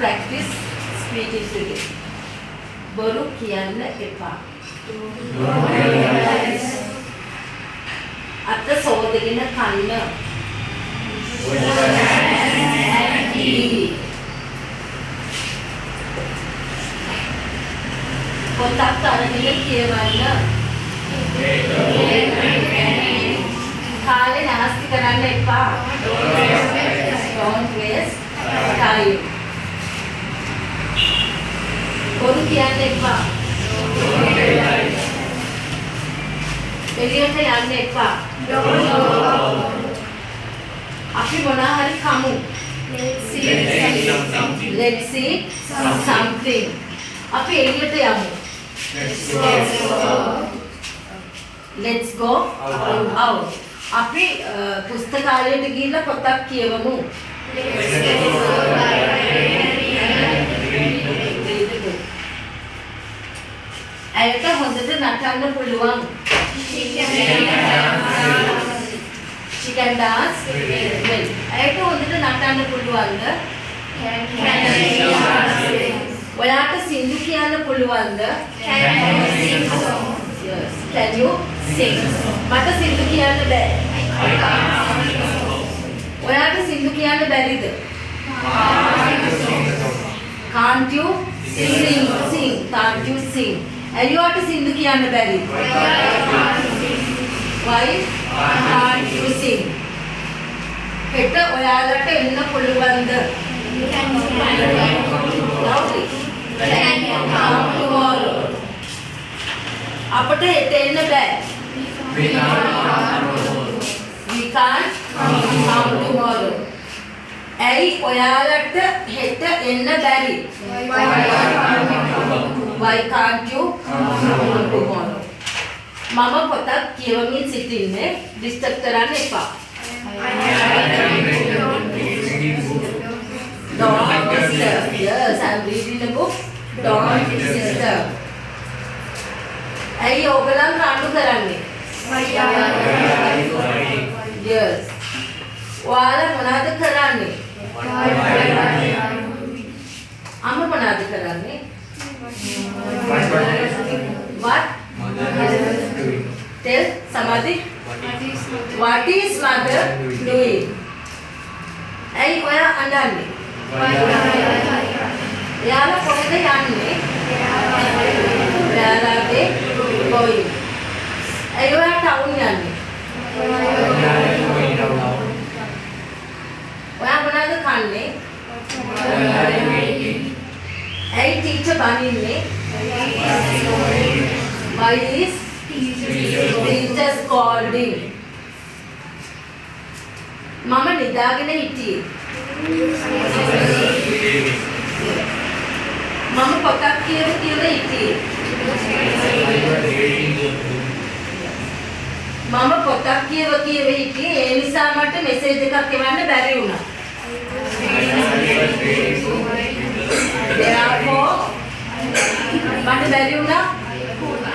practice speaking today. බොරු කියන්න එපා. අත සෝදගෙන කන්න. පොතක් අරගෙන කියවන්න. කාලේ නාස්ති කරන්න එපා. Don't waste time. බොරු කියන්න එපා. එළියට යන්න එපා. අපි මොනවා හරි කමු. Let's see something. අපි එළියට යමු. Let's go out. අපි පුස්තකාලයට ගිහිල්ලා පොතක් කියවමු. ඇයට හොඳට නටන්න පුළුවන්. She can dance well. ඇයට හොඳට නටන්න පුළුවන්ද? ඔයාට සින්දු කියන්න පුළුවන්ද? Yes. Can you sing? මට සින්දු කියන්න බෑ. ඔයාට සින්දු කියන්න බැරිද? Can't you sing? Can't you sing? එයාට සින්දු කියන්න බැරිද? Why can't you sing? හෙට ඔයාලට එන්න පුළුවන්ද? Loudly. Can you come tomorrow? අපට හෙට එන්න බෑ. We can't come tomorrow. ඇයි ඔයාලට හෙට එන්න බැරි? Why can't you come tomorrow? මම පොතක් කියවමින් සිටින්නේ. ඩිස්ටර්බ් කරන්න එපා. Don't disturb. Yes, I'm reading the book. Don't disturb. ඇයි ඕගලන් රණ්ඩු කරන්නේ? Yes. ඔයාලා මොනවද කරන්නේ? අම්මා මොනවද කරන්නේ? What? Tell somebody. What is mother doing? ඇයි ඔයා අඬන්නේ? එයාලා කොහෙද යන්නේ? එයාලාගේ going. ඇයි ඔයා ටවුන් යන්නේ? ඔයා මොනවද කන්නේ? ඇයි teacher බනින්නේ? Why is teacher scolding? මම නිදාගෙන හිටියේ. මම පොතක් කියව හිටියේ. මම පොතක් කියව හිටියේ. ඒ නිසා මට මෙසේජ් එකක් එවන්න බැරි වුණා. Therefore මට බැරි වුණා.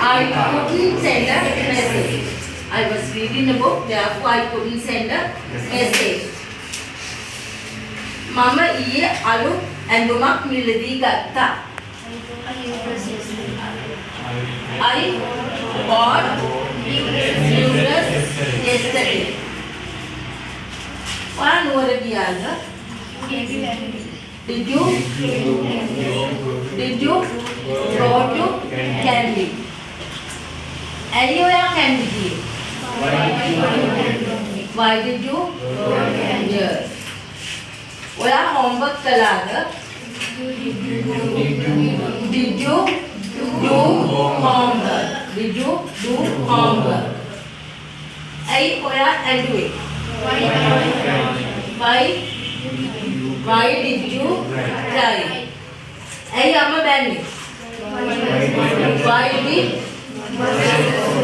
I couldn't send a message. I was reading a book, therefore I couldn't send a message. මම ඊයේ අලුත් ඇඳුමක් මිලදී ගත්තා. I bought new dress yesterday. ඔයා නුවර ගියාද? Did you go to Candy? ඇයි ඔයා Candy ගියේ? Why did you? Yes. ඔයා homework කළාද? Did you do homework? Did you do homework? ඇයි ඔයා ඇඬුවේ? Why did you cry? ඇයි අම්මා බැන්නේ? Why did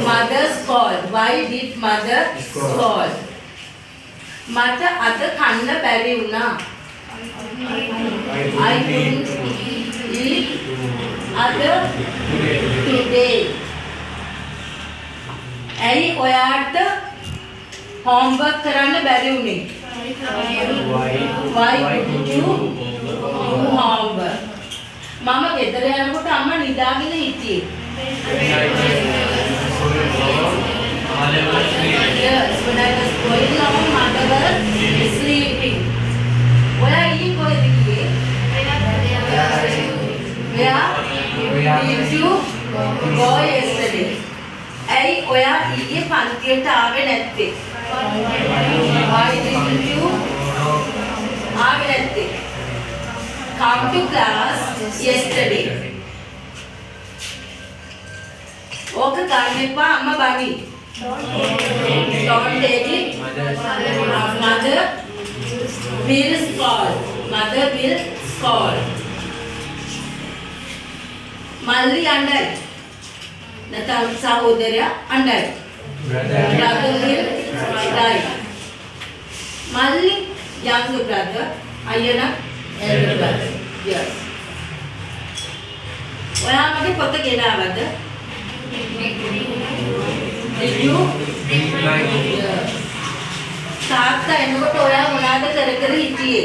mother scold? Why did mother scold? මට අද කන්න බැරි වුණා. I couldn't eat other today. ඇයි ඔයාට homework කරන්න බැරි වුණේ? Why did you do homework? නිදාගෙන හිටියේ? Yes, when I was going along, mother was sleeping. ඔයා ඊයේ කොහෙද ගියේ? Where did you go yesterday? ඇයි ඔයා ඊයේ පන්තියට ආවේ නැත්තේ? Why didn't you ආවේ නැත්තේ? Come to class yesterday. ඕක ගන්න එපා අම්මා බනි. Don't take it. Mother will scold. Mother will scold. මල්ලි අඬයි. නැත්නම් සහෝදරයා අඬයි. Brother will cry. මල්ලි younger brother, අයියනා elder brother. Yes. ඔයා මගේ පොත ගෙනාවද? Did you? Yes. තාත්තා එනකොට ඔයා මොනවද කර කර හිටියේ?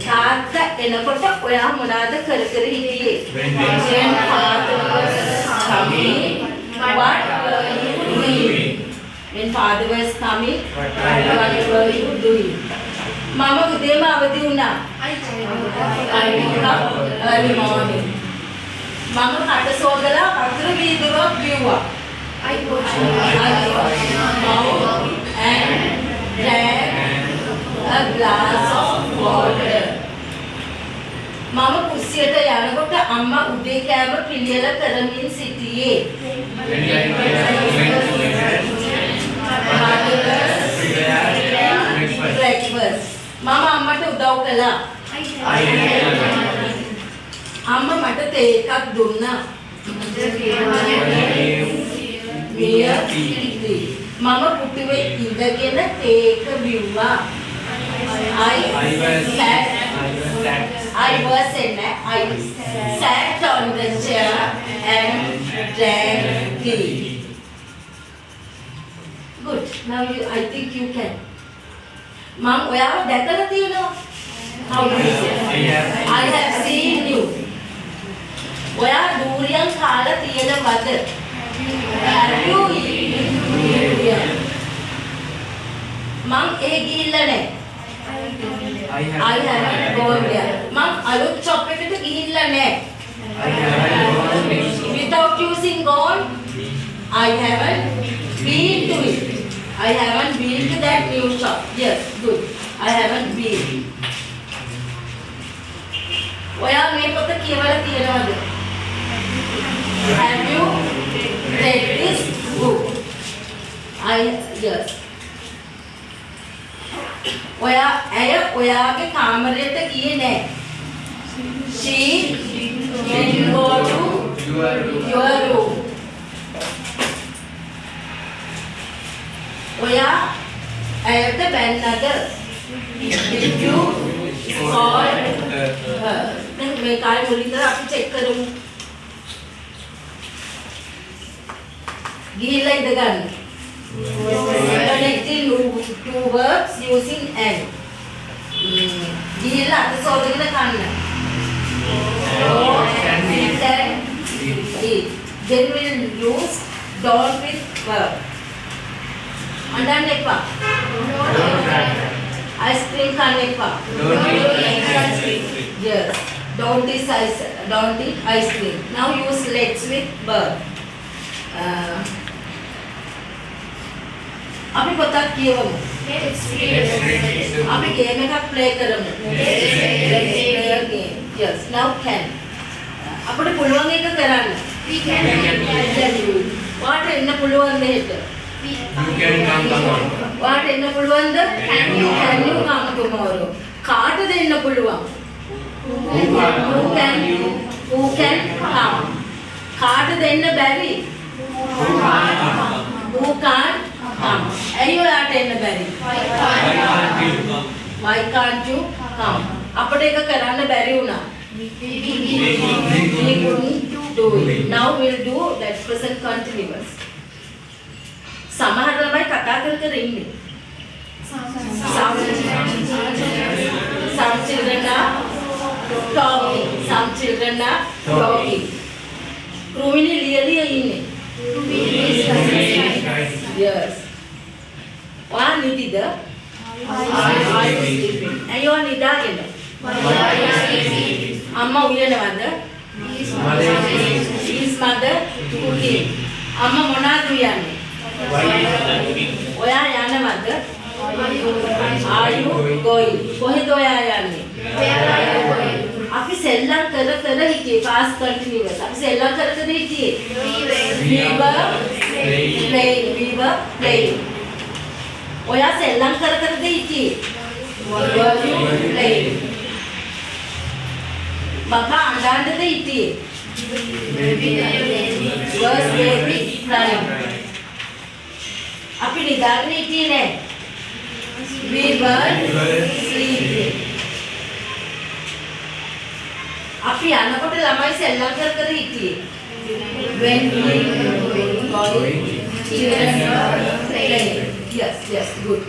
තාත්තා එනකොට ඔයා මොනවද කර කර හිටියේ? When father was coming, what were you doing? When father was coming, what were you doing? මම උදේම අවදි වුණා. I woke up early morning. මම කට සෝදලා වතුර වීදුරුවක් බිව්වා. I washed mouth and drank a glass of water. මම කුස්සියට යනකොට අම්මා උදේ කෑම පිළියෙල කරමින් සිටියේ. breakfast. මම අම්මට උදව් කළා. අම්මා මට තේ එකක් දුන්නා. මම පුටුවේ ඉඳගෙන තේ එක බිව්වා. I sat on the chair and drank tea. Good. Now I think you can. Mom, ඔයාව දැකලා තියෙනවා? How do you say? I have seen you. ඔයා දූරියන් කාලා තියෙනවද? Have you eaten durian? මං ඒ ගිහිල්ලා නැහැ. I haven't gone there. මං අලුත් shop එකට ගිහිල්ලා නැහැ. Without using gone, I haven't been to it. I haven't been to that new shop. Yes, good. I haven't been. ඔයා මේ පොත කියවලා තියෙනවද? Have you read this book? Yes. ඇය ඔයාගේ කාමරයට ගියේ නැහැ. She didn't go to your room. ඔයා ඇයට බැන්නද? Did you scold her? දැන් මේ කාලේ මුලින්ම අපි චෙක් කරමු. ගිහිල්ලා ඉඳගන්න. Connecting two verbs using and. ගිහිල්ලා අත සෝදගෙන කන්න. Then we'll use don't with verb. අඬන්න එපා. Ice cream කන්න එපා. Yes. Don't eat ice cream. Now use let's with verb. අපි පොතක් කියවමු. අපි ගේම් එකක් ප්ලේ කරමු. Yes. Now can. අපිට පුළුවන් එක කරන්න. We can. වාට එන්න පුළුවන් දෙහෙට. You can come tomorrow. වාට එන්න පුළුවන්ද? Can you come tomorrow? කාටද එන්න පුළුවන්? Who can come? කාටද එන්න බැරි? Who can't come? ඇයි ඔයාට එන්න බැරි? Why can't you come? අපිට ඒක කරන්න බැරි වුණා. We couldn't do it. Now we'll do that present continuous. සමහර ළමයි කතා කර ඉන්නේ. Some children are talking. some children are talking. Krumini really ඉන්නේ. Yes. ඔයා නිදිද? ඇයි ඔයා නිදාගෙන? අම්මා උයනවද? His mother cooking. අම්මා මොනවද උයන්නේ? ඔයා යනවද? Are you going? කොහෙද ඔයා යන්නේ? අපි සෙල්ලම් කර කර හිටියේ fast continuous. අපි සෙල්ලම් කර කර හිටියේ. We were playing. ඔයා සෙල්ලම් කර කරද හිටියේ? Were you playing? බබා අඬන්නද හිටියේ? Was baby crying? අපි නිදාගෙන හිටියේ නෑ. We were sleeping. අපි යනකොට ළමයි සෙල්ලම් කර කර හිටියේ. When we were going, children were playing. Yes, good.